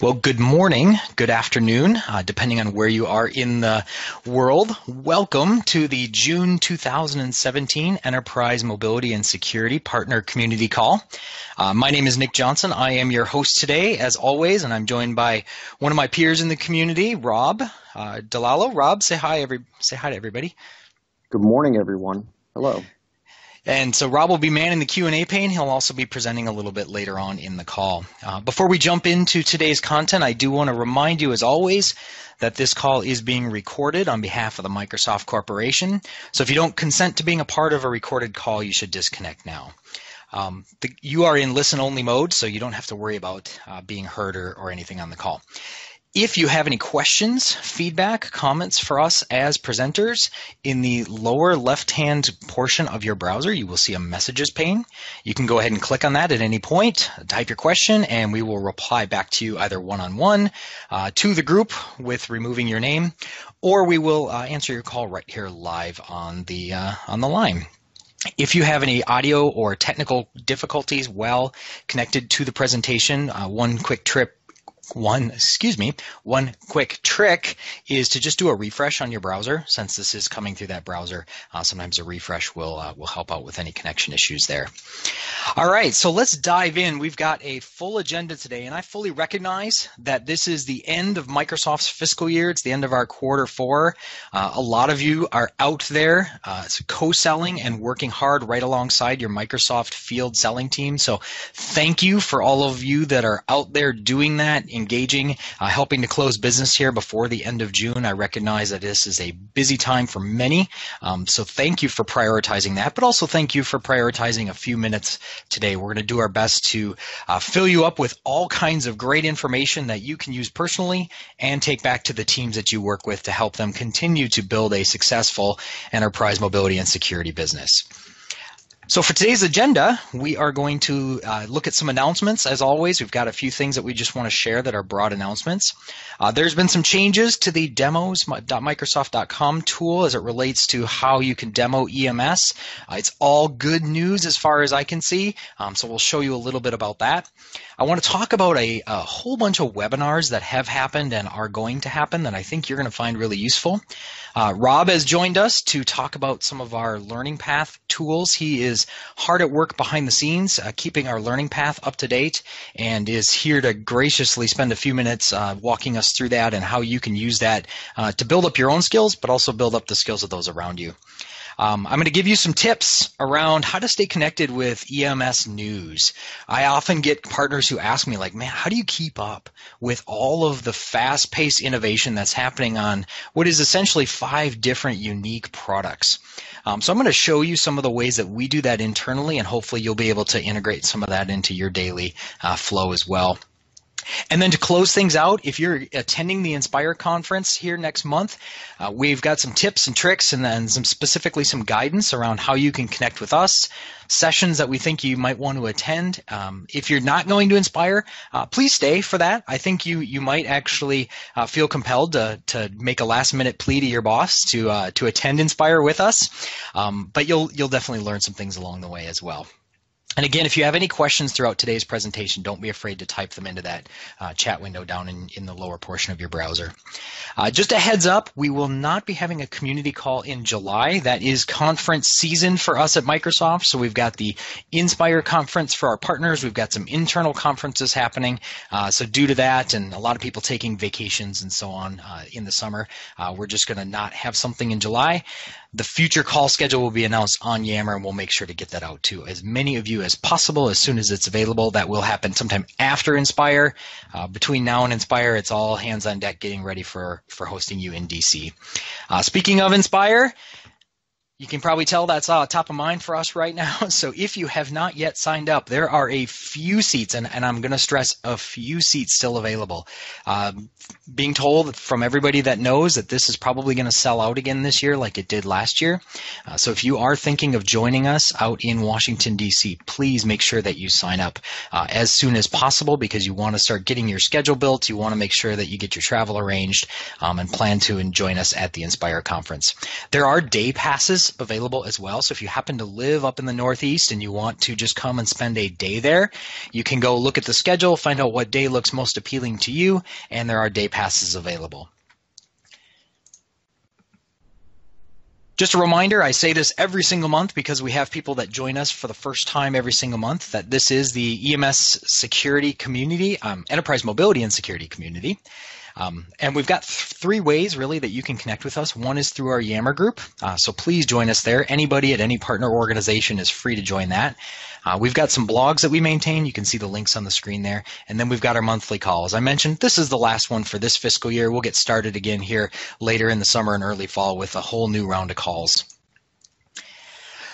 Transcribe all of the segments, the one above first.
Well, good morning, good afternoon, depending on where you are in the world. Welcome to the June 2017 Enterprise Mobility and Security Partner Community Call. My name is Nick Johnson. I am your host today, as always, and I'm joined by one of my peers in the community, Rob Delalo. Rob, say hi to everybody. Good morning, everyone. Hello. And so Rob will be manning the Q&A pane. He'll also be presenting a little bit later on in the call. Before we jump into today's content, I do want to remind you, as always, that this call is being recorded on behalf of the Microsoft Corporation. So if you don't consent to being a part of a recorded call, you should disconnect now. You are in listen-only mode, so you don't have to worry about being heard or anything on the call. If you have any questions, feedback, comments for us as presenters, in the lower left-hand portion of your browser, you will see a messages pane. You can go ahead and click on that at any point, type your question, and we will reply back to you either one-on-one, to the group with removing your name, or we will answer your call right here live on the line. If you have any audio or technical difficulties while connected to the presentation, one quick trick is to just do a refresh on your browser. Since this is coming through that browser, sometimes a refresh will help out with any connection issues there. All right, so let's dive in. We've got a full agenda today, and I fully recognize that this is the end of Microsoft's fiscal year. It's the end of our quarter four. A lot of you are out there co-selling and working hard right alongside your Microsoft field selling team. So thank you for all of you that are out there doing that, engaging, helping to close business here before the end of June. I recognize that this is a busy time for many, so thank you for prioritizing that, but also thank you for prioritizing a few minutes today. We're going to do our best to fill you up with all kinds of great information that you can use personally and take back to the teams that you work with to help them continue to build a successful enterprise mobility and security business. So for today's agenda, we are going to look at some announcements. As always, we've got a few things that we just want to share that are broad announcements. There's been some changes to the demos.microsoft.com tool as it relates to how you can demo EMS. It's all good news as far as I can see, so we'll show you a little bit about that. I want to talk about a whole bunch of webinars that have happened and are going to happen that I think you're going to find really useful. Rob has joined us to talk about some of our learning path tools. He is hard at work behind the scenes, keeping our learning path up to date, and is here to graciously spend a few minutes walking us through that and how you can use that to build up your own skills, but also build up the skills of those around you. I'm going to give you some tips around how to stay connected with EMS news. I often get partners who ask me, like, man, how do you keep up with all of the fast-paced innovation that's happening on what is essentially 5 different unique products? So I'm going to show you some of the ways that we do that internally, and hopefully you'll be able to integrate some of that into your daily flow as well. And then to close things out, if you're attending the Inspire conference here next month, we've got some tips and tricks and then specifically some guidance around how you can connect with us, sessions that we think you might want to attend. If you're not going to Inspire, please stay for that. I think you might actually feel compelled to make a last-minute plea to your boss to attend Inspire with us, but you'll definitely learn some things along the way as well. And again, if you have any questions throughout today's presentation, don't be afraid to type them into that chat window down in the lower portion of your browser. Just a heads up, we will not be having a community call in July. That is conference season for us at Microsoft. So we've got the Inspire conference for our partners. We've got some internal conferences happening. So due to that and a lot of people taking vacations and so on in the summer, we're just going to not have something in July. The future call schedule will be announced on Yammer, and we'll make sure to get that out to as many of you as possible as soon as it's available. That will happen sometime after Inspire. Between now and Inspire, it's all hands on deck getting ready for hosting you in DC. Speaking of Inspire, you can probably tell that's top of mind for us right now. So if you have not yet signed up, there are a few seats, and I'm going to stress a few seats still available. Being told from everybody that knows that this is probably going to sell out again this year like it did last year. So if you are thinking of joining us out in Washington, D.C., please make sure that you sign up as soon as possible because you want to start getting your schedule built. You want to make sure that you get your travel arranged and plan to join us at the Inspire conference. There are day passes pass available as well. So if you happen to live up in the Northeast and you want to just come and spend a day there, you can go look at the schedule, find out what day looks most appealing to you, and there are day passes available. Just a reminder, I say this every single month because we have people that join us for the first time every single month, that this is the EMS security community, enterprise mobility and security community. And we've got three ways really that you can connect with us. One is through our Yammer group. So please join us there. Anybody at any partner organization is free to join that. We've got some blogs that we maintain. You can see the links on the screen there. And then we've got our monthly calls. I mentioned this is the last one for this fiscal year. We'll get started again here later in the summer and early fall with a whole new round of calls.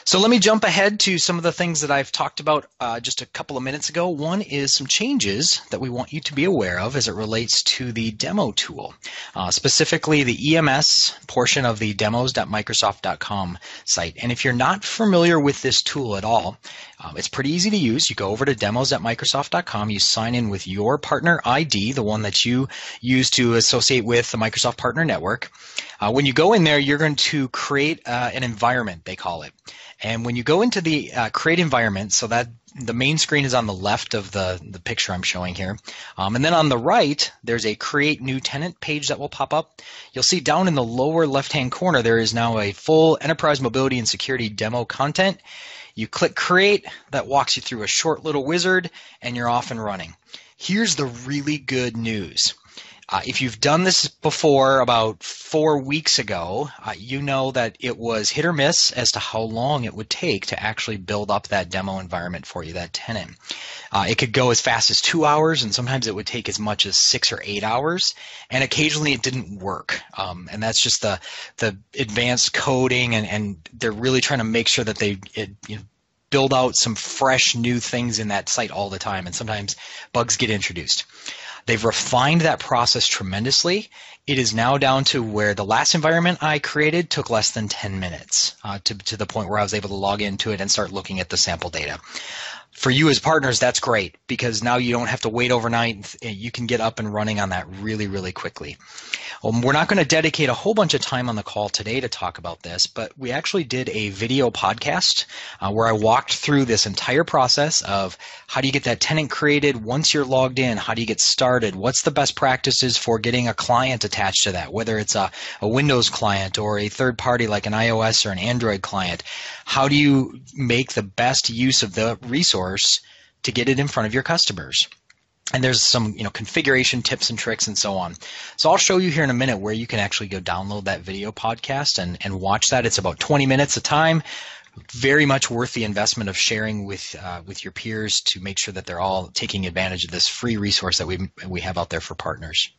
So let me jump ahead to some of the things that I've talked about just a couple of minutes ago. One is some changes that we want you to be aware of as it relates to the demo tool, specifically the EMS portion of the demos.microsoft.com site. And if you're not familiar with this tool at all, it's pretty easy to use. You go over to demos.microsoft.com, you sign in with your partner ID, the one that you use to associate with the Microsoft Partner Network. When you go in there, you're going to create an environment, they call it. And when you go into the create environment, so that the main screen is on the left of the picture I'm showing here. And then on the right, there's a create new tenant page that will pop up. You'll see down in the lower left-hand corner, there is now a full enterprise mobility and security demo content. You click create, that walks you through a short little wizard, and you're off and running. Here's the really good news. If you've done this before about 4 weeks ago, you know that it was hit or miss as to how long it would take to actually build up that demo environment for you, that tenant. It could go as fast as 2 hours, and sometimes it would take as much as 6 or 8 hours, and occasionally it didn't work. And that's just the advanced coding, and they're really trying to make sure that they build out some fresh new things in that site all the time, and sometimes bugs get introduced. They've refined that process tremendously. It is now down to where the last environment I created took less than 10 minutes to the point where I was able to log into it and start looking at the sample data. For you as partners, that's great because now you don't have to wait overnight. You can get up and running on that really, really quickly. We're not going to dedicate a whole bunch of time on the call today to talk about this, but we actually did a video podcast where I walked through this entire process of how do you get that tenant created once you're logged in, how do you get started, what's the best practices for getting a client attached to that, whether it's a Windows client or a third party like an iOS or an Android client. How do you make the best use of the resource to get it in front of your customers? And there's some configuration tips and tricks and so on. So I'll show you here in a minute where you can actually go download that video podcast and watch that. It's about 20 minutes a time. Very much worth the investment of sharing with your peers to make sure that they're all taking advantage of this free resource that we have out there for partners.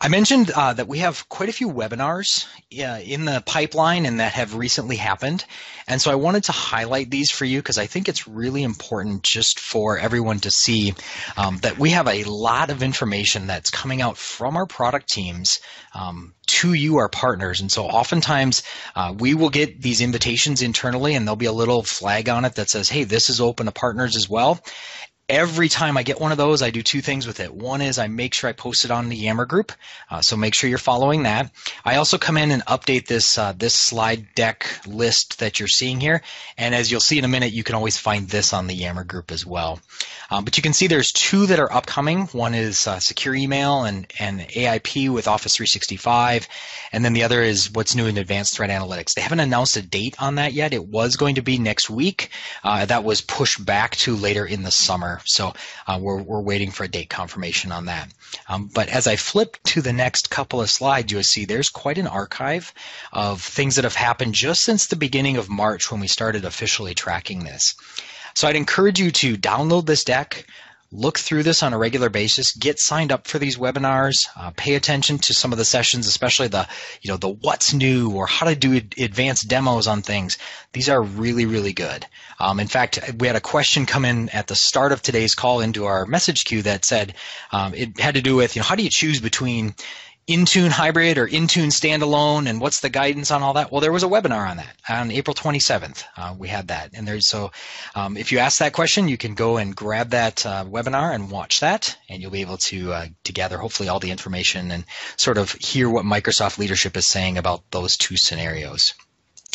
I mentioned that we have quite a few webinars in the pipeline and that have recently happened. And so I wanted to highlight these for you because I think it's really important just for everyone to see that we have a lot of information that's coming out from our product teams to you, our partners. And so oftentimes we will get these invitations internally and there'll be a little flag on it that says, hey, this is open to partners as well. Every time I get one of those, I do two things with it. One is I make sure I post it on the Yammer group, so make sure you're following that. I also come in and update this slide deck list that you're seeing here, and as you'll see in a minute, you can always find this on the Yammer group as well. But you can see there's two that are upcoming. One is secure email and AIP with Office 365, and then the other is what's new in advanced threat analytics. They haven't announced a date on that yet. It was going to be next week. That was pushed back to later in the summer. So we're waiting for a date confirmation on that. But as I flip to the next couple of slides, you'll see there's quite an archive of things that have happened just since the beginning of March when we started officially tracking this. So I'd encourage you to download this deck, look through this on a regular basis, get signed up for these webinars, pay attention to some of the sessions, especially the what's new or how to do advanced demos on things. These are really, really good. In fact, we had a question come in at the start of today's call into our message queue that said it had to do with, how do you choose between Intune hybrid or Intune standalone, and what's the guidance on all that? Well, there was a webinar on that on April 27th. We had that, and if you ask that question, you can go and grab that webinar and watch that, and you'll be able to gather hopefully all the information and sort of hear what Microsoft leadership is saying about those two scenarios.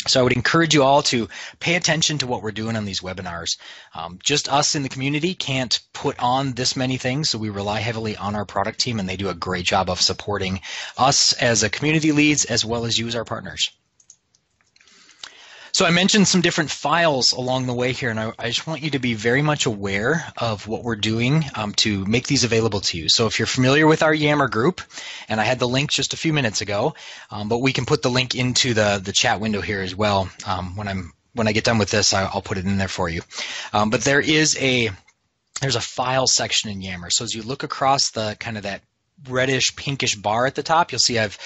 So I would encourage you all to pay attention to what we're doing on these webinars. Just us in the community can't put on this many things, so we rely heavily on our product team, and they do a great job of supporting us as a community leads as well as you as our partners. So I mentioned some different files along the way here, and I just want you to be very much aware of what we're doing to make these available to you. So if you're familiar with our Yammer group, and I had the link just a few minutes ago, but we can put the link into the chat window here as well. When I get done with this, I'll put it in there for you. But there's a file section in Yammer. So as you look across the kind of that reddish pinkish bar at the top, you'll see I've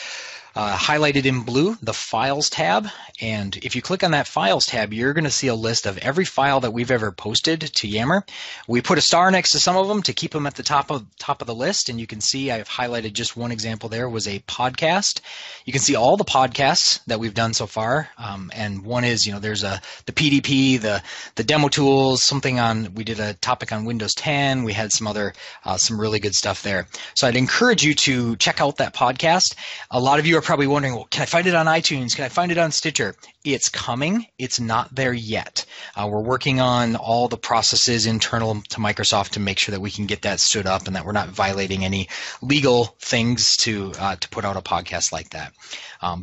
highlighted in blue the Files tab, and if you click on that Files tab, you're going to see a list of every file that we've ever posted to Yammer. We put a star next to some of them to keep them at the top of the list, and you can see I've highlighted just one example there was a podcast. You can see all the podcasts that we've done so far, and one is, there's the PDP, the demo tools, we did a topic on Windows 10. We had some other some really good stuff there. So I'd encourage you to check out that podcast. A lot of you are probably wondering, well, can I find it on iTunes? Can I find it on Stitcher? It's coming. It's not there yet. We're working on all the processes internal to Microsoft to make sure that we can get that stood up and that we're not violating any legal things to put out a podcast like that.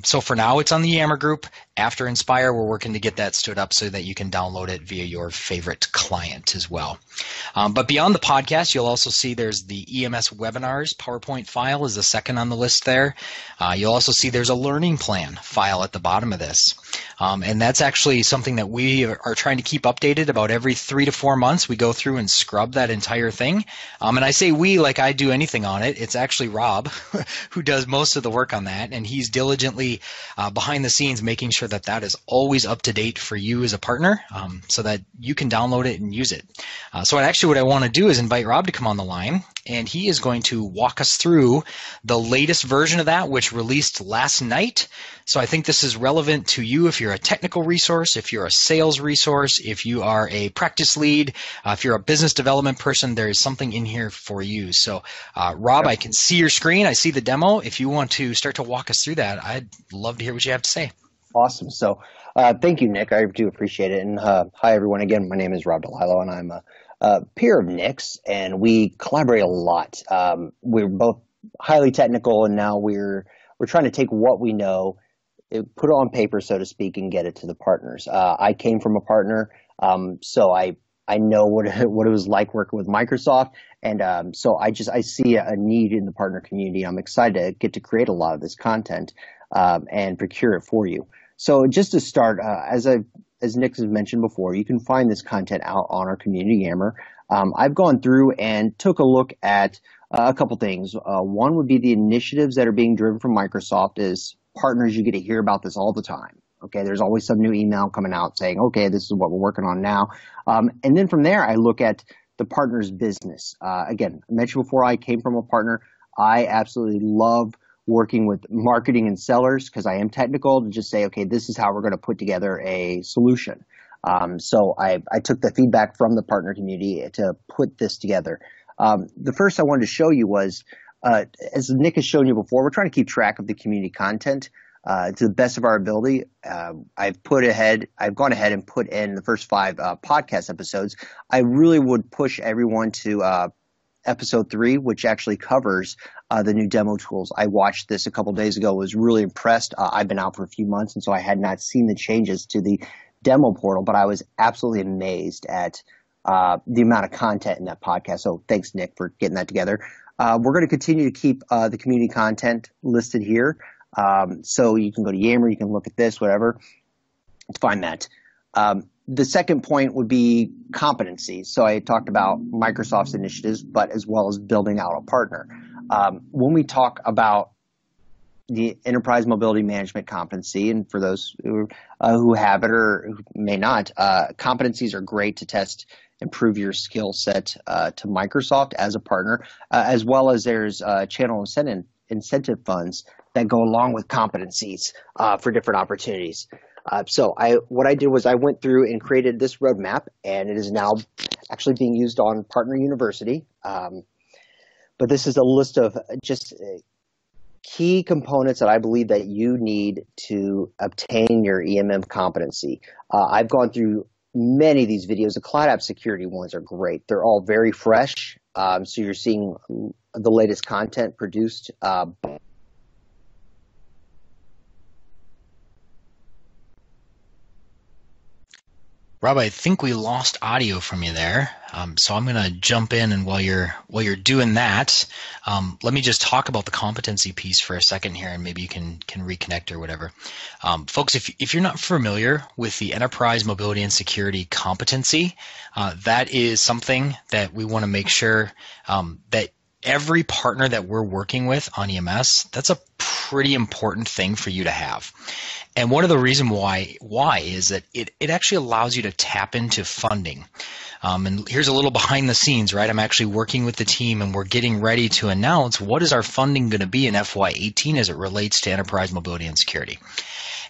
So for now, it's on the Yammer group. After Inspire, we're working to get that stood up so that you can download it via your favorite client as well. But beyond the podcast, you'll also see there's the EMS webinars PowerPoint file is the second on the list there. You'll also see there's a learning plan file at the bottom of this. And that's actually something that we are trying to keep updated about every 3 to 4 months. We go through and scrub that entire thing. And I say we like I do anything on it. It's actually Rob who does most of the work on that, and he's diligently behind the scenes making sure that is always up to date for you as a partner, so that you can download it and use it. So what I want to do is invite Rob to come on the line, and he is going to walk us through the latest version of that, which released last night. So I think this is relevant to you if you're a technical resource, if you're a sales resource, if you are a practice lead, if you're a business development person, there is something in here for you. So Rob, I can see your screen. I see the demo. If you want to start to walk us through that, I'd love to hear what you have to say. Awesome. So thank you, Nick. I do appreciate it. And hi, everyone. Again, my name is Rob DeLillo, and I'm a peer of Nick's, and we collaborate a lot. We're both highly technical, and now we're trying to take what we know, put it on paper, so to speak, and get it to the partners. I came from a partner, so I know what it was like working with Microsoft, and so I see a need in the partner community. I'm excited to get to create a lot of this content and procure it for you. So just to start, as Nick has mentioned before, you can find this content out on our community Yammer. I've gone through and took a look at a couple things. One would be the initiatives that are being driven from Microsoft. As partners, you get to hear about this all the time. Okay, there's always some new email coming out saying, okay, this is what we're working on now. And then from there, I look at the partner's business. Again, I mentioned before, I came from a partner. I absolutely love working with marketing and sellers because I am technical to just say, okay, this is how we're going to put together a solution. So I took the feedback from the partner community to put this together. The first I wanted to show you was, as Nick has shown you before, we're trying to keep track of the community content to the best of our ability. I've gone ahead and put in the first 5 podcast episodes. I really would push everyone to episode 3, which actually covers the new demo tools. I watched this a couple days ago, was really impressed. I've been out for a few months, and so I had not seen the changes to the demo portal, but I was absolutely amazed at the amount of content in that podcast. So thanks, Nick, for getting that together. We're going to continue to keep the community content listed here. So you can go to Yammer, you can look at this, whatever, to find that. The second point would be competencies. So I talked about Microsoft's initiatives, but as well as building out a partner. When we talk about the enterprise mobility management competency, and for those who have it or who may not, competencies are great to test, improve your skill set to Microsoft as a partner, as well as there's channel incentive funds that go along with competencies for different opportunities. So what I did was I went through and created this roadmap, and it is now actually being used on Partner University. But this is a list of just key components that I believe that you need to obtain your EMM competency. I've gone through many of these videos. The cloud app security ones are great. They're all very fresh. So you're seeing the latest content produced. Rob, I think we lost audio from you there. So I'm going to jump in, and while you're doing that, let me just talk about the competency piece for a second here, and maybe you can reconnect or whatever. Folks, if you're not familiar with the enterprise mobility and security competency, that is something that we want to make sure that every partner that we're working with on EMS, that's a pretty important thing for you to have. And one of the reasons why is that it actually allows you to tap into funding. And here's a little behind the scenes, right? I'm actually working with the team, and we're getting ready to announce what is our funding going to be in FY18 as it relates to enterprise mobility and security.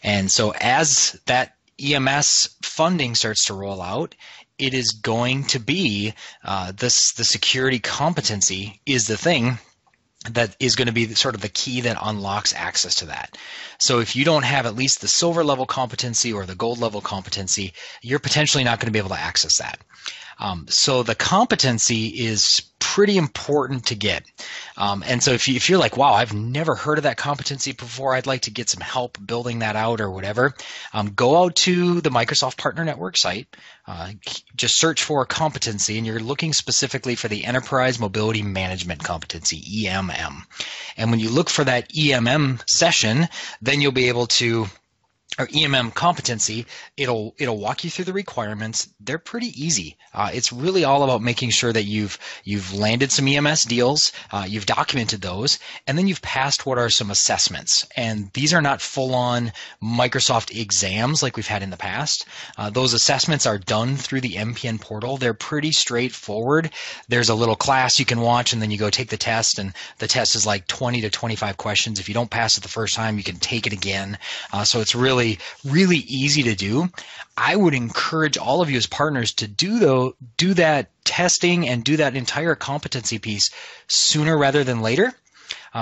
And so as that EMS funding starts to roll out, it is going to be the security competency is the thing that is going to be sort of the key that unlocks access to that. So if you don't have at least the silver level competency or the gold level competency, you're potentially not going to be able to access that. So the competency is pretty important to get. And so if you're like, wow, I've never heard of that competency before, I'd like to get some help building that out or whatever, go out to the Microsoft Partner Network site, just search for competency, and you're looking specifically for the Enterprise Mobility Management Competency, EMM. And when you look for that EMM session, then you'll be able to or EMM competency, it'll walk you through the requirements. They're pretty easy. It's really all about making sure that you've landed some EMS deals, you've documented those, and then you've passed what are some assessments. And these are not full-on Microsoft exams like we've had in the past. Those assessments are done through the MPN portal. They're pretty straightforward. There's a little class you can watch, and then you go take the test, and the test is like 20 to 25 questions. If you don't pass it the first time, you can take it again. So it's really easy to do. I would encourage all of you as partners to do that testing and do that entire competency piece sooner rather than later.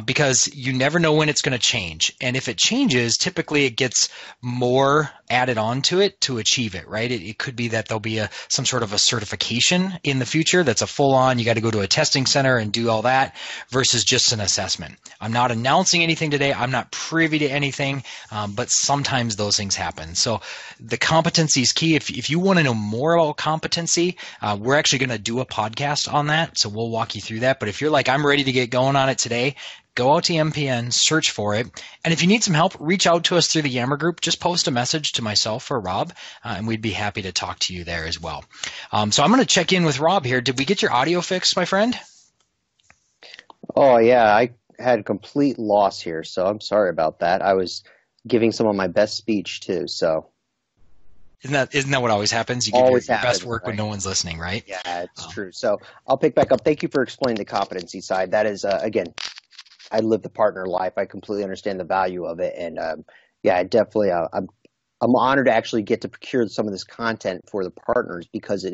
Because you never know when it's going to change. And if it changes, typically it gets more added onto it to achieve it, right? It could be that there'll be some sort of a certification in the future that's a full-on, you got to go to a testing center and do all that versus just an assessment. I'm not announcing anything today. I'm not privy to anything, but sometimes those things happen. So the competency is key. If you want to know more about competency, we're actually going to do a podcast on that. So we'll walk you through that. But if you're like, I'm ready to get going on it today, go out to MPN, search for it, and if you need some help, reach out to us through the Yammer group. Just post a message to myself or Rob, and we'd be happy to talk to you there as well. So I'm going to check in with Rob here. Did we get your audio fixed, my friend? Oh, yeah, I had complete loss here, so I'm sorry about that. I was giving some of my best speech, too, so. Isn't that what always happens? You give your best work when no one's listening, right? Yeah, it's true. So I'll pick back up. Thank you for explaining the competency side. That is, again, I live the partner life. I completely understand the value of it. And yeah, definitely, I'm honored to actually get to procure some of this content for the partners because it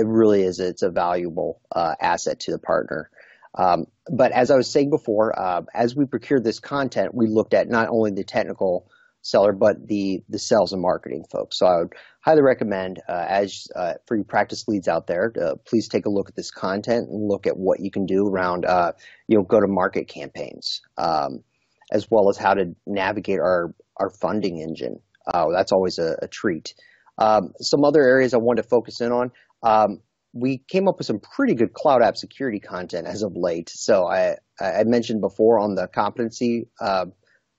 really is, it's a valuable asset to the partner. But as I was saying before, as we procured this content, we looked at not only the technical seller, but the sales and marketing folks. So I would highly recommend, for you practice leads out there, please take a look at this content and look at what you can do around, go-to-market campaigns, as well as how to navigate our funding engine. That's always a treat. Some other areas I wanted to focus in on. We came up with some pretty good cloud app security content as of late. So I mentioned before on the competency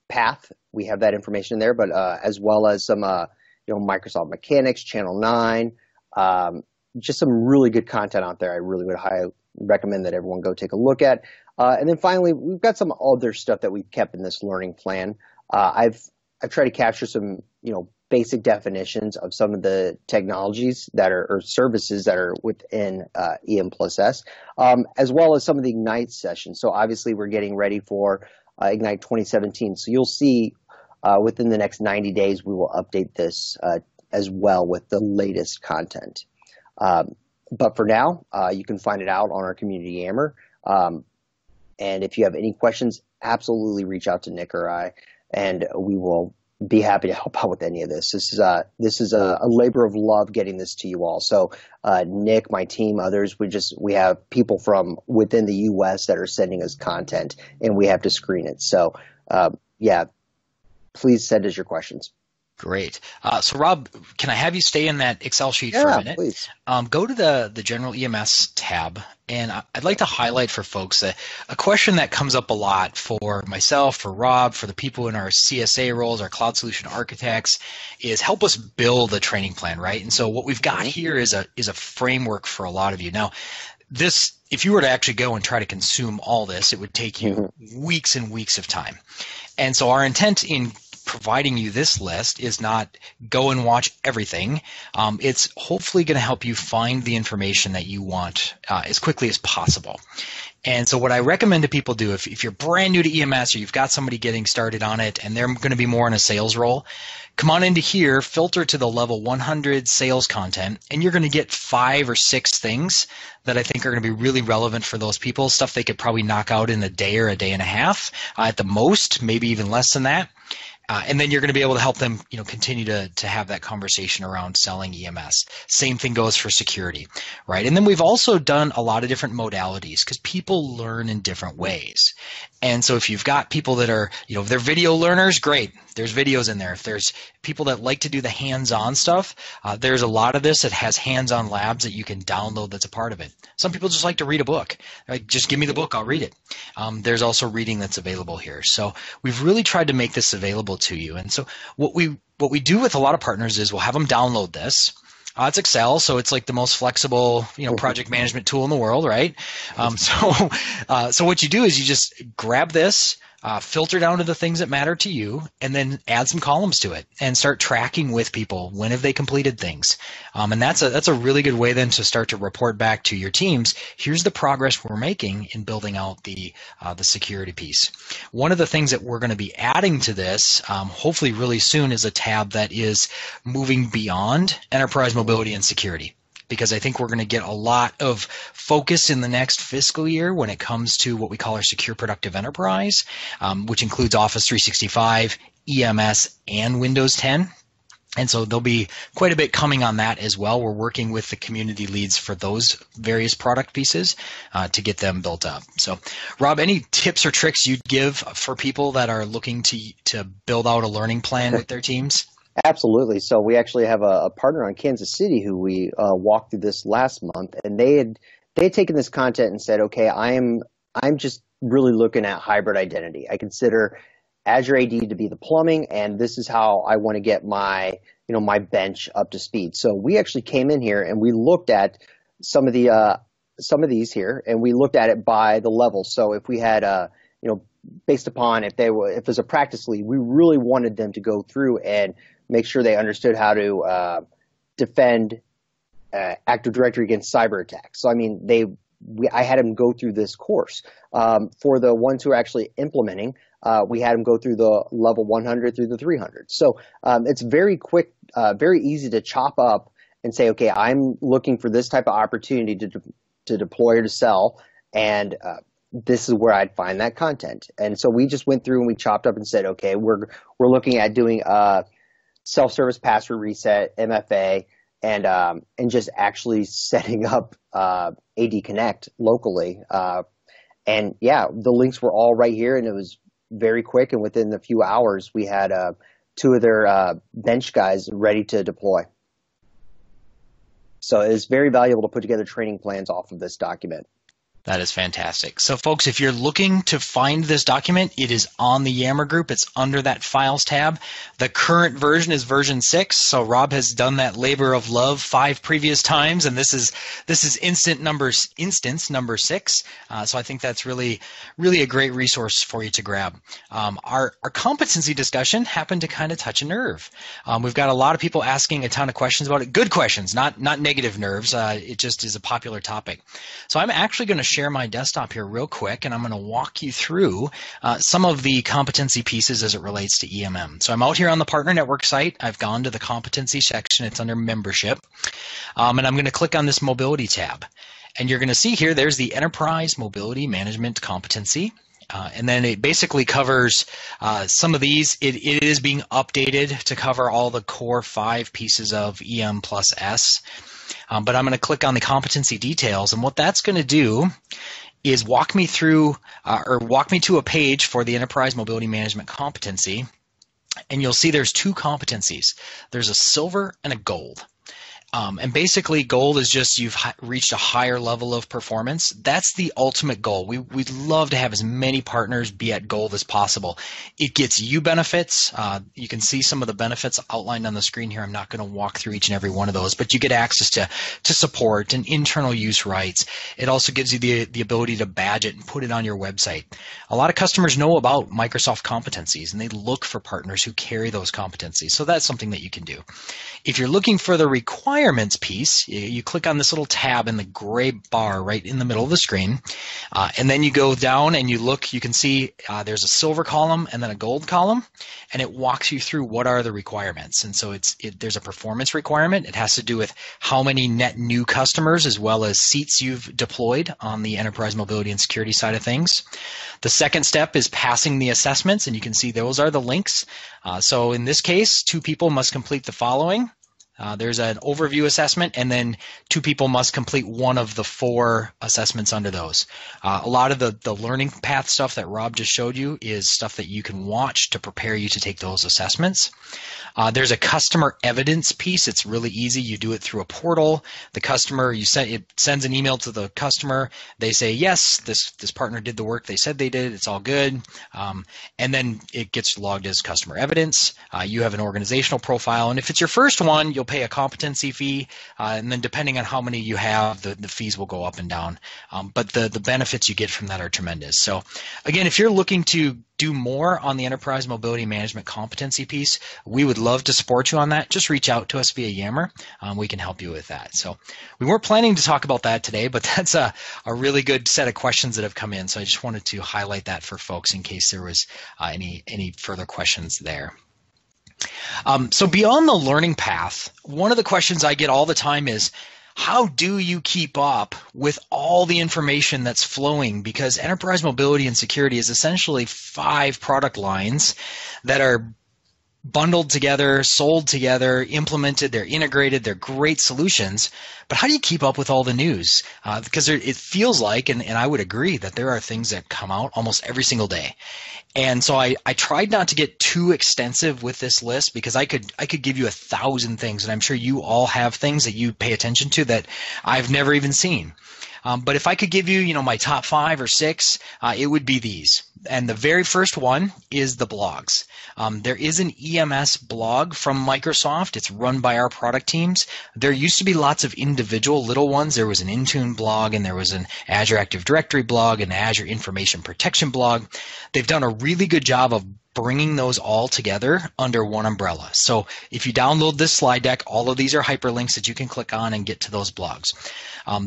path, we have that information there, but as well as some Microsoft Mechanics, Channel 9, just some really good content out there. I really would highly recommend that everyone go take a look at. And then finally, we've got some other stuff that we've kept in this learning plan. I've tried to capture some basic definitions of some of the technologies that are or services that are within EM+S, as well as some of the Ignite sessions. So obviously, we're getting ready for Ignite 2017. So you'll see within the next 90 days, we will update this as well with the latest content. But for now, you can find it out on our community Yammer. And if you have any questions absolutely reach out to Nick or I, and we will be happy to help out with any of this. This is a labor of love getting this to you all. So Nick, my team, others, we have people from within the U.S. that are sending us content, and we have to screen it. So yeah, please send us your questions. Great. So Rob, can I have you stay in that Excel sheet for a minute? Please. Go to the General EMS tab, and I'd like to highlight for folks a question that comes up a lot for myself, for Rob, for the people in our CSA roles, our cloud solution architects, is help us build a training plan, right? And so what we've got here is a framework for a lot of you. Now, this, if you were to actually go and try to consume all this, it would take you weeks and weeks of time. And so our intent in providing you this list is not go and watch everything. It's hopefully going to help you find the information that you want as quickly as possible. And so what I recommend to people do, if you're brand new to EMS or you've got somebody getting started on it and they're going to be more in a sales role, come on into here, filter to the level 100 sales content, and you're going to get 5 or 6 things that I think are going to be really relevant for those people, stuff they could probably knock out in a day or a day and a half at the most, maybe even less than that. And then you're going to be able to help them, continue to have that conversation around selling EMS. Same thing goes for security, right? And then we've also done a lot of different modalities because people learn in different ways. And so if you've got people that are, if they're video learners, great. There's videos in there. If there's people that like to do the hands-on stuff, there's a lot of this that has hands-on labs that you can download that's a part of it. Some people just like to read a book. Like, just give me the book, I'll read it. There's also reading that's available here. So we've really tried to make this available to you. And so what we do with a lot of partners is we'll have them download this. It's Excel, so it's like the most flexible, project management tool in the world, right? So what you do is you just grab this, filter down to the things that matter to you, and then add some columns to it and start tracking with people. When have they completed things? And that's a really good way then to start to report back to your teams. Here's the progress we're making in building out the security piece. One of the things that we're going to be adding to this, hopefully really soon, is a tab that is moving beyond enterprise mobility and security, because I think we're going to get a lot of focus in the next fiscal year when it comes to what we call our Secure Productive Enterprise, which includes Office 365, EMS, and Windows 10. And so there'll be quite a bit coming on that as well. We're working with the community leads for those various product pieces to get them built up. So, Rob, any tips or tricks you'd give for people that are looking to build out a learning plan with their teams? Absolutely. So we actually have a partner on Kansas City who we walked through this last month, and they had taken this content and said, okay, I'm just really looking at hybrid identity. I consider Azure AD to be the plumbing, and this is how I want to get my my bench up to speed. So we actually came in here and we looked at some of these here, and we looked at it by the level. So if we had based upon if it was a practice lead, we really wanted them to go through and make sure they understood how to defend Active Directory against cyber attacks. So I mean, I had them go through this course. For the ones who are actually implementing, we had them go through the level 100 through the 300. So it's very quick, very easy to chop up and say, okay, I'm looking for this type of opportunity to deploy or to sell, and this is where I'd find that content. And so we just went through and we chopped up and said, okay, we're looking at doing self-service password reset, MFA, and just actually setting up AD Connect locally. And yeah, the links were all right here, and it was very quick. And within a few hours, we had 2 of their bench guys ready to deploy. So it's very valuable to put together training plans off of this document. That is fantastic. So folks, if you're looking to find this document, it is on the Yammer group. It's under that Files tab. The current version is version 6. So Rob has done that labor of love 5 previous times, and this is instance number 6. So I think that's really a great resource for you to grab. Our competency discussion happened to kind of touch a nerve. We've got a lot of people asking a ton of questions about it. Good questions, not negative nerves. It just is a popular topic. So I'm actually going to share my desktop here real quick, and I'm going to walk you through some of the competency pieces as it relates to EMM. So I'm out here on the Partner Network site. I've gone to the competency section. It's under membership. And I'm going to click on this mobility tab. And you're going to see here, there's the Enterprise Mobility Management Competency. And then it basically covers some of these. It is being updated to cover all the core 5 pieces of EM+S. But I'm going to click on the competency details, and what that's going to do is walk me through or walk me to a page for the Enterprise Mobility Management competency. And you'll see there's 2 competencies. There's a silver and a gold. And basically, gold is just you've reached a higher level of performance. That's the ultimate goal. We'd love to have as many partners be at gold as possible. It gets you benefits. You can see some of the benefits outlined on the screen here. I'm not going to walk through each and every one of those, but you get access to support and internal use rights. It also gives you the ability to badge it and put it on your website. A lot of customers know about Microsoft competencies, and they look for partners who carry those competencies. So that's something that you can do. If you're looking for the requirements piece, you click on this little tab in the gray bar right in the middle of the screen, and then you go down and you look. You can see there's a silver column and then a gold column, and it walks you through what are the requirements. And so there's a performance requirement. It has to do with how many net new customers as well as seats you've deployed on the enterprise mobility and security side of things. The second step is passing the assessments, and you can see those are the links. So in this case, 2 people must complete the following. There's an overview assessment, and then 2 people must complete one of the 4 assessments under those. A lot of the learning path stuff that Rob just showed you is stuff that you can watch to prepare you to take those assessments. There's a customer evidence piece. It's really easy. You do it through a portal. The customer, it sends an email to the customer. They say, yes, this partner did the work they said they did. It's all good. And then it gets logged as customer evidence. You have an organizational profile. And if it's your first one, you'll pay a competency fee. And then depending on how many you have, the fees will go up and down. But the benefits you get from that are tremendous. So again, if you're looking to do more on the enterprise mobility management competency piece, we would love to support you on that. Just reach out to us via Yammer. We can help you with that. So we weren't planning to talk about that today, but that's a really good set of questions that have come in. So I just wanted to highlight that for folks in case there was any further questions there. So beyond the learning path, one of the questions I get all the time is, how do you keep up with all the information that's flowing? Because enterprise mobility and security is essentially 5 product lines that are bundled together, sold together, implemented, they're integrated, they're great solutions. But how do you keep up with all the news? Because it feels like, and I would agree, that there are things that come out almost every single day. And so I tried not to get too extensive with this list, because I could give you 1,000 things, and I'm sure you all have things that you pay attention to that I've never even seen. But if I could give you, my top 5 or 6, it would be these. And the very first one is the blogs. There is an EMS blog from Microsoft. It's run by our product teams. There used to be lots of individual little ones. There was an Intune blog, and there was an Azure Active Directory blog, and an Azure Information Protection blog. They've done a really good job of bringing those all together under one umbrella. So if you download this slide deck, all of these are hyperlinks that you can click on and get to those blogs.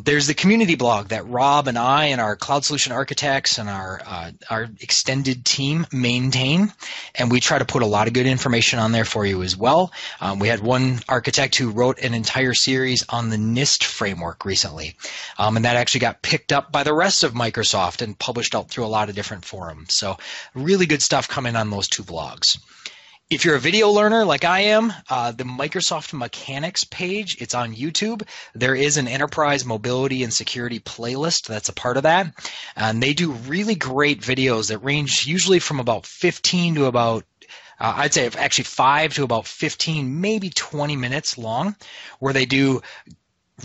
There's the community blog that Rob and I and our cloud solution architects and our extended team maintain, and we try to put a lot of good information on there for you as well. We had one architect who wrote an entire series on the NIST framework recently, and that actually got picked up by the rest of Microsoft and published out through a lot of different forums. So really good stuff coming on those 2 blogs. If you're a video learner like I am, the Microsoft Mechanics page, it's on YouTube. There is an enterprise mobility and security playlist that's a part of that. And they do really great videos that range usually from about 15 to about I'd say actually 5 to about 15, maybe 20 minutes long, where they do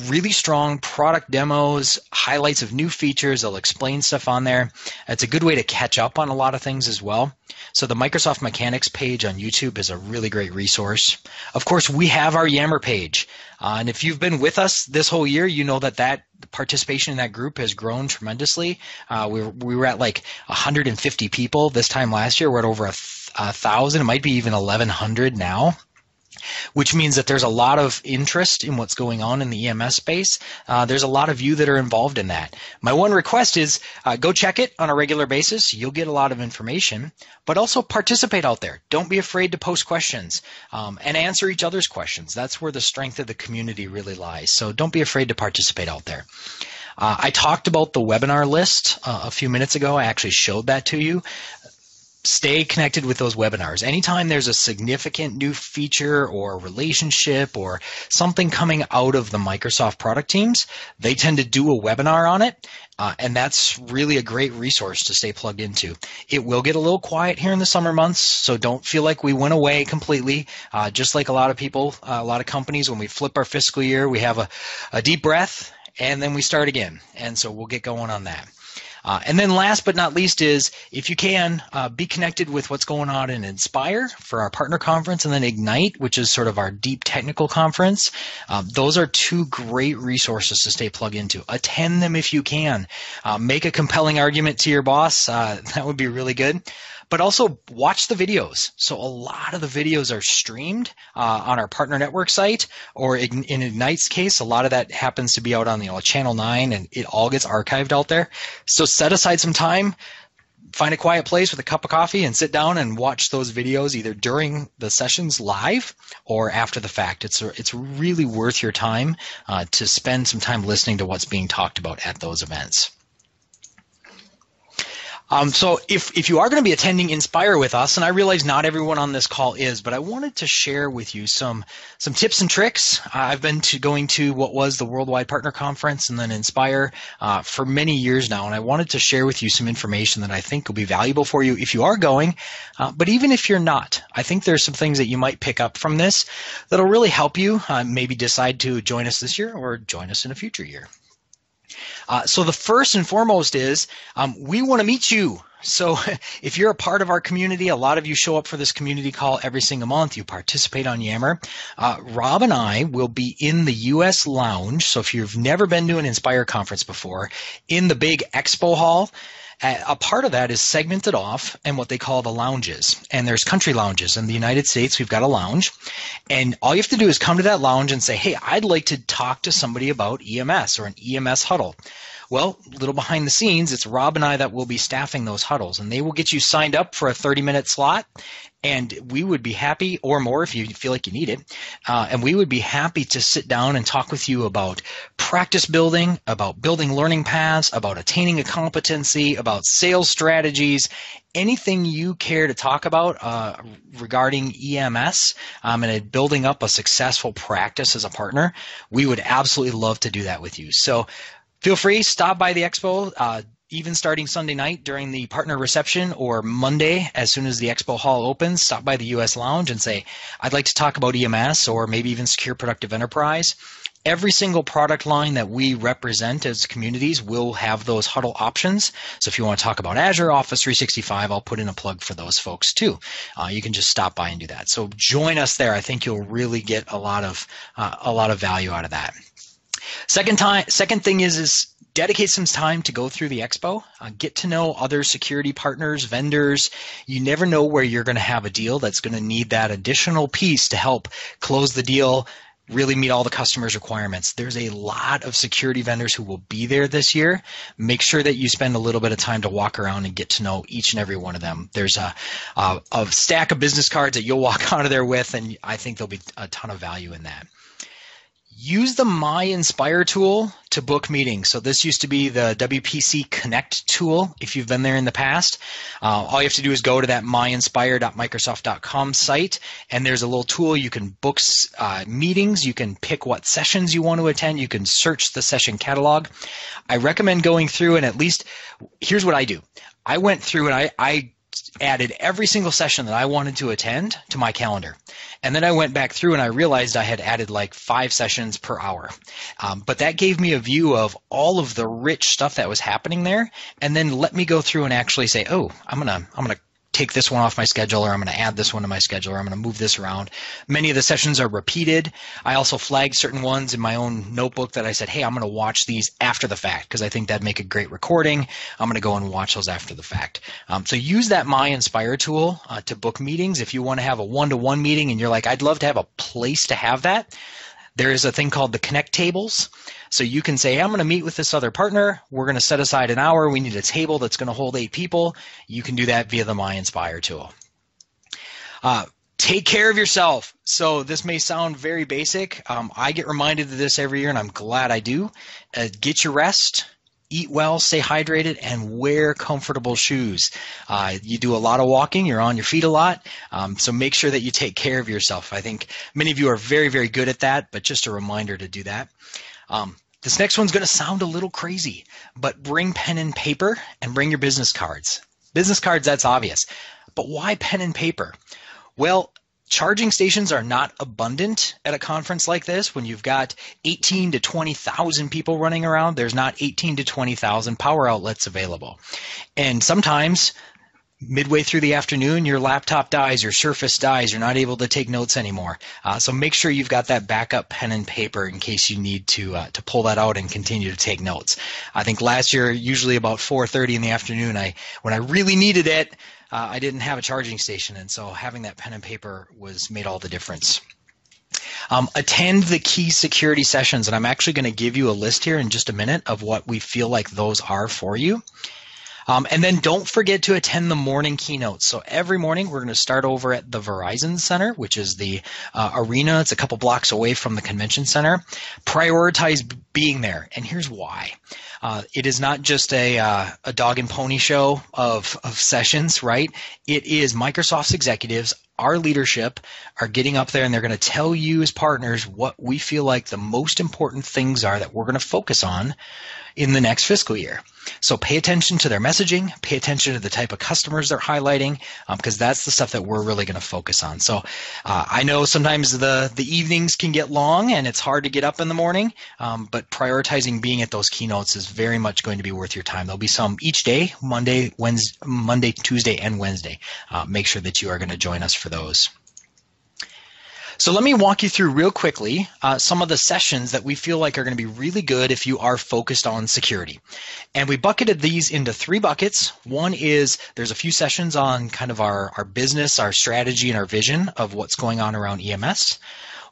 really strong product demos, highlights of new features. They'll explain stuff on there. It's a good way to catch up on a lot of things as well. So the Microsoft Mechanics page on YouTube is a really great resource. Of course, we have our Yammer page. And if you've been with us this whole year, you know that participation in that group has grown tremendously. We were at like 150 people this time last year. We're at over 1,000. It might be even 1,100 now, which means that there's a lot of interest in what's going on in the EMS space. There's a lot of you that are involved in that. My one request is go check it on a regular basis. You'll get a lot of information, but also participate out there. Don't be afraid to post questions and answer each other's questions. That's where the strength of the community really lies. So don't be afraid to participate out there. I talked about the webinar list a few minutes ago. I actually showed that to you. Stay connected with those webinars. Anytime there's a significant new feature or relationship or something coming out of the Microsoft product teams, they tend to do a webinar on it, and that's really a great resource to stay plugged into. It will get a little quiet here in the summer months, so don't feel like we went away completely. Just like a lot of people, a lot of companies, when we flip our fiscal year, we have a deep breath, and then we start again, and so we'll get going on that. And then last but not least is, if you can, be connected with what's going on in Inspire for our partner conference, and then Ignite, which is sort of our deep technical conference. Those are two great resources to stay plugged into. Attend them if you can. Make a compelling argument to your boss. That would be really good. But also watch the videos. So a lot of the videos are streamed on our partner network site, or in Ignite's case, a lot of that happens to be out on Channel 9, and it all gets archived out there. So set aside some time, find a quiet place with a cup of coffee, and sit down and watch those videos either during the sessions live or after the fact. It's really worth your time to spend some time listening to what's being talked about at those events. So if you are going to be attending Inspire with us, and I realize not everyone on this call is, but I wanted to share with you some tips and tricks. I've been going to what was the Worldwide Partner Conference and then Inspire for many years now, and I wanted to share with you some information that I think will be valuable for you if you are going, but even if you're not, I think there's some things that you might pick up from this that'll really help you maybe decide to join us this year or join us in a future year. So the first and foremost is we want to meet you. So if you're a part of our community, a lot of you show up for this community call every single month. You participate on Yammer. Rob and I will be in the U.S. Lounge. So if you've never been to an Inspire conference before, in the big expo hall, a part of that is segmented off in what they call the lounges. And there's country lounges. In the United States, we've got a lounge. And all you have to do is come to that lounge and say, hey, I'd like to talk to somebody about EMS or an EMS huddle. Well, a little behind the scenes, it's Rob and I that will be staffing those huddles. And they will get you signed up for a 30-minute slot. And we would be happy, or more if you feel like you need it, and we would be happy to sit down and talk with you about practice building, about building learning paths, about attaining a competency, about sales strategies, anything you care to talk about regarding EMS and building up a successful practice as a partner. We would absolutely love to do that with you. So feel free, stop by the expo. Even starting Sunday night during the partner reception, or Monday as soon as the expo hall opens, stop by the U.S. Lounge and say, I'd like to talk about EMS or maybe even Secure Productive Enterprise. Every single product line that we represent as communities will have those huddle options. So if you want to talk about Azure, Office 365, I'll put in a plug for those folks too. You can just stop by and do that. So join us there. I think you'll really get a lot of value out of that. Second thing is dedicate some time to go through the expo, get to know other security partners, vendors. You never know where you're going to have a deal that's going to need that additional piece to help close the deal, really meet all the customers' requirements. There's a lot of security vendors who will be there this year. Make sure that you spend a little bit of time to walk around and get to know each and every one of them. There's a stack of business cards that you'll walk out of there with, and I think there'll be a ton of value in that. Use the My Inspire tool to book meetings. So this used to be the WPC Connect tool if you've been there in the past. All you have to do is go to that myinspire.microsoft.com site, and there's a little tool. You can book meetings. You can pick what sessions you want to attend. You can search the session catalog. I recommend going through and at least – here's what I do. I went through and I added every single session that I wanted to attend to my calendar. And then I went back through and I realized I had added like 5 sessions per hour. But that gave me a view of all of the rich stuff that was happening there, and then let me go through and actually say, oh, I'm gonna take this one off my schedule, or I'm going to add this one to my schedule, or I'm going to move this around. Many of the sessions are repeated. I also flagged certain ones in my own notebook that I said, hey, I'm going to watch these after the fact because I think that'd make a great recording. I'm going to go and watch those after the fact. So use that My Inspire tool to book meetings. If you want to have a one-to-one meeting and you're like, I'd love to have a place to have that, there is a thing called the Connect tables. So you can say, hey, I'm going to meet with this other partner. We're going to set aside an hour. We need a table that's going to hold 8 people. You can do that via the My Inspire tool. Take care of yourself. So this may sound very basic. I get reminded of this every year, and I'm glad I do. Get your rest. Eat well, stay hydrated, and wear comfortable shoes. You do a lot of walking. You're on your feet a lot. So make sure that you take care of yourself. I think many of you are very, very good at that, but just a reminder to do that. This next one's going to sound a little crazy, but bring pen and paper and bring your business cards. Business cards, that's obvious. But why pen and paper? Well, charging stations are not abundant at a conference like this. When you've got 18 to 20,000 people running around, there's not 18 to 20,000 power outlets available. And sometimes midway through the afternoon, your laptop dies, your Surface dies, you're not able to take notes anymore. So make sure you've got that backup pen and paper in case you need to pull that out and continue to take notes. I think last year, usually about 4:30 in the afternoon, when I really needed it, I didn't have a charging station, and so having that pen and paper made all the difference. Attend the key security sessions, and I'm actually going to give you a list here in just a minute of what we feel like those are for you. And then don't forget to attend the morning keynotes. So every morning we're going to start over at the Verizon Center, which is the arena. It's a couple blocks away from the convention center. Prioritize being there, and here's why. It is not just a dog and pony show of sessions, right? It is Microsoft's executives, our leadership, are getting up there and they're going to tell you as partners what we feel like the most important things are that we're going to focus on in the next fiscal year. So pay attention to their messaging, pay attention to the type of customers they're highlighting, because that's the stuff that we're really going to focus on. So I know sometimes the evenings can get long and it's hard to get up in the morning, but prioritizing being at those keynotes is very much going to be worth your time. There'll be some each day, Monday, Tuesday, and Wednesday. Make sure that you are going to join us for those. So let me walk you through real quickly some of the sessions that we feel like are going to be really good if you are focused on security. And we bucketed these into 3 buckets. One is there's a few sessions on kind of our business, our strategy, and our vision of what's going on around EMS.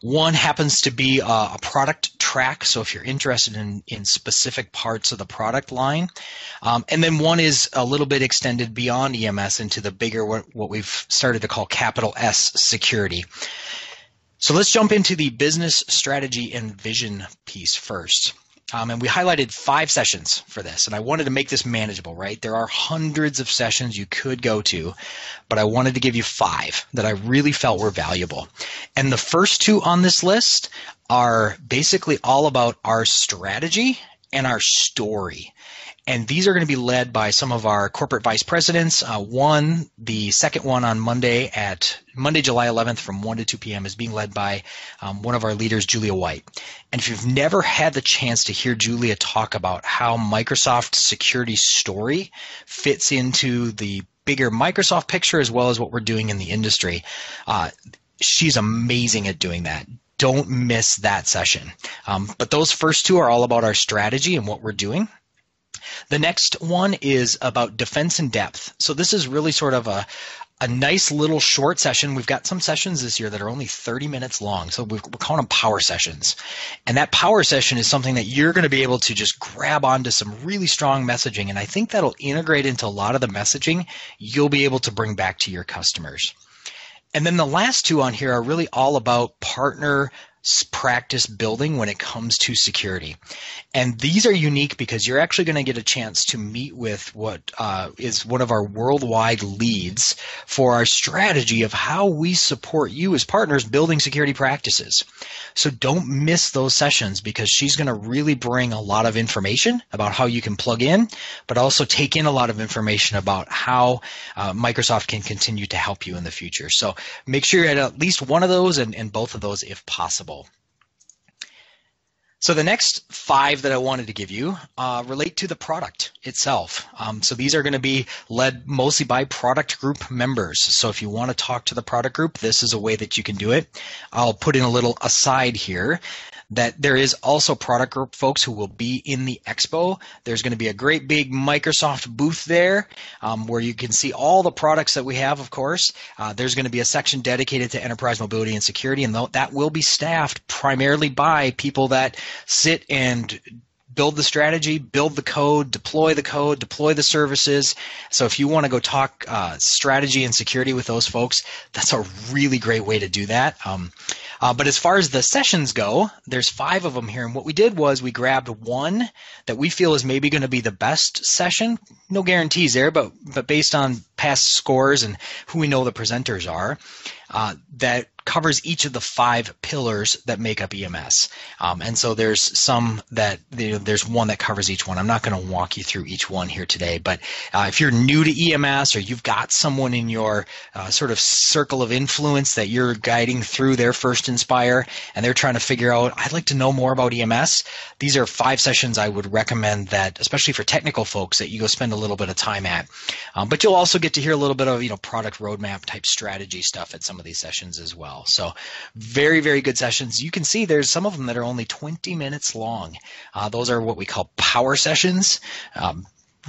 One happens to be a product track, so if you're interested in specific parts of the product line. And then one is a little bit extended beyond EMS into the bigger, what we've started to call capital S security. So let's jump into the business strategy and vision piece first. And we highlighted 5 sessions for this, and I wanted to make this manageable, right? There are hundreds of sessions you could go to, but I wanted to give you 5 that I really felt were valuable. And the first 2 on this list are basically all about our strategy and our story. And these are going to be led by some of our corporate vice presidents. The second one on Monday, July 11th from 1 to 2 p.m. is being led by one of our leaders, Julia White. And if you've never had the chance to hear Julia talk about how Microsoft's security story fits into the bigger Microsoft picture as well as what we're doing in the industry, she's amazing at doing that. Don't miss that session. But those first 2 are all about our strategy and what we're doing. The next one is about defense in depth. So this is really sort of a nice little short session. We've got some sessions this year that are only 30 minutes long. So we're calling them power sessions. And that power session is something that you're going to be able to just grab onto some really strong messaging. And I think that'll integrate into a lot of the messaging you'll be able to bring back to your customers. And then the last 2 on here are really all about partner practice building when it comes to security. And these are unique because you're actually going to get a chance to meet with what is one of our worldwide leads for our strategy of how we support you as partners building security practices. So don't miss those sessions because she's going to really bring a lot of information about how you can plug in, but also take in a lot of information about how Microsoft can continue to help you in the future. So make sure you're at least one of those and both of those if possible. So the next 5 that I wanted to give you relate to the product itself. So these are going to be led mostly by product group members. So if you want to talk to the product group, this is a way that you can do it. I'll put in a little aside here that there is also product group folks who will be in the expo. There's going to be a great big Microsoft booth there where you can see all the products that we have, of course. There's going to be a section dedicated to enterprise mobility and security, and that will be staffed primarily by people that sit and build the strategy, build the code, deploy the services. So if you want to go talk strategy and security with those folks, that's a really great way to do that. But as far as the sessions go, there's 5 of them here. And what we did was we grabbed one that we feel is maybe going to be the best session. No guarantees there, but based on past scores and who we know the presenters are, that covers each of the 5 pillars that make up EMS. And so there's some that there's one that covers each one. I'm not going to walk you through each one here today, but if you're new to EMS or you've got someone in your sort of circle of influence that you're guiding through their first Inspire and they're trying to figure out, I'd like to know more about EMS, these are 5 sessions I would recommend that, especially for technical folks, that you go spend a little bit of time at. But you'll also get to hear a little bit of product roadmap type strategy stuff at some of these sessions as well. So very, very good sessions. You can see there's some of them that are only 20 minutes long. Those are what we call power sessions.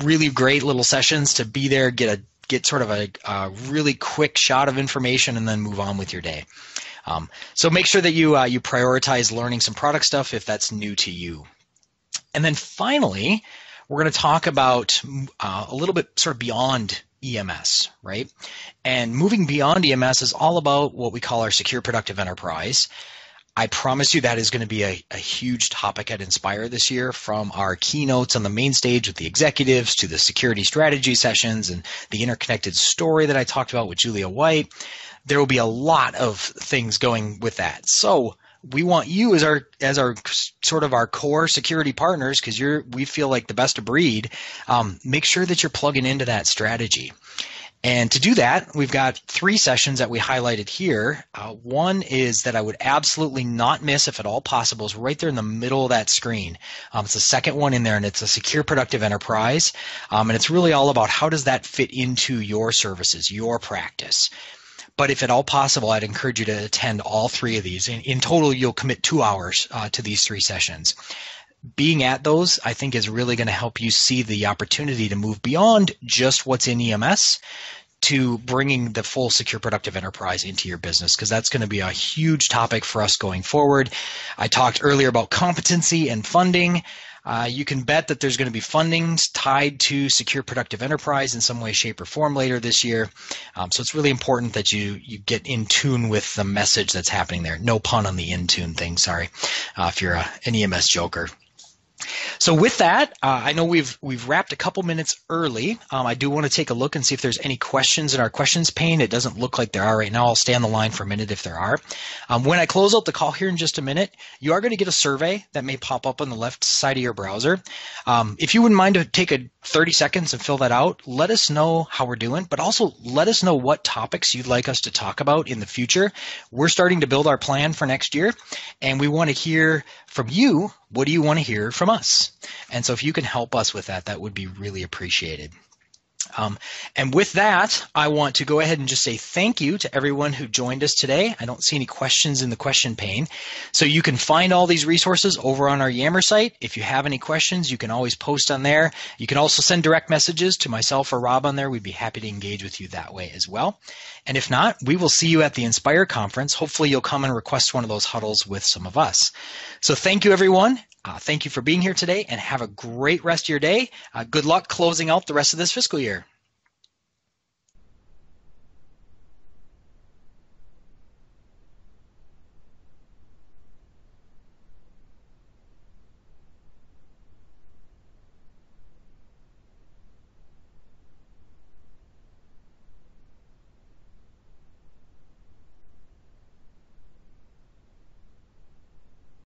Really great little sessions to be there, get sort of a really quick shot of information and then move on with your day. So make sure that you prioritize learning some product stuff if that's new to you. And then finally, we're going to talk about a little bit sort of beyond EMS, right? And moving beyond EMS is all about what we call our secure productive enterprise. I promise you that is going to be a huge topic at Inspire this year, from our keynotes on the main stage with the executives to the security strategy sessions and the interconnected story that I talked about with Julia White. There will be a lot of things going with that. So we want you as our sort of our core security partners, because we feel like the best of breed. Make sure that you're plugging into that strategy. And to do that, we've got 3 sessions that we highlighted here. One is that I would absolutely not miss, if at all possible, is right there in the middle of that screen. It's the second one in there, and it's a secure productive enterprise. And it's really all about how does that fit into your services, your practice. But if at all possible, I'd encourage you to attend all 3 of these. In total, you'll commit 2 hours to these 3 sessions. Being at those, I think, is really going to help you see the opportunity to move beyond just what's in EMS to bringing the full secure productive enterprise into your business, because that's going to be a huge topic for us going forward. I talked earlier about competency and funding. You can bet that there's going to be fundings tied to secure productive enterprise in some way, shape, or form later this year. So it's really important that you get in tune with the message that's happening there. No pun on the in tune thing, sorry, if you're an EMS joker. So with that, I know we've wrapped a couple minutes early. I do want to take a look and see if there's any questions in our questions pane. It doesn't look like there are right now. I'll stay on the line for a minute if there are. When I close out the call here in just a minute, you are going to get a survey that may pop up on the left side of your browser. If you wouldn't mind to take 30 seconds and fill that out, let us know how we're doing, but also let us know what topics you'd like us to talk about in the future. We're starting to build our plan for next year, and we want to hear from you. What do you want to hear from us? And so if you can help us with that, that would be really appreciated. And with that, I want to go ahead and just say thank you to everyone who joined us today. I don't see any questions in the question pane. So you can find all these resources over on our Yammer site. If you have any questions, you can always post on there. You can also send direct messages to myself or Rob on there. We'd be happy to engage with you that way as well. And if not, we will see you at the Inspire conference. Hopefully you'll come and request one of those huddles with some of us. So thank you, everyone. Thank you for being here today, and have a great rest of your day. Good luck closing out the rest of this fiscal year.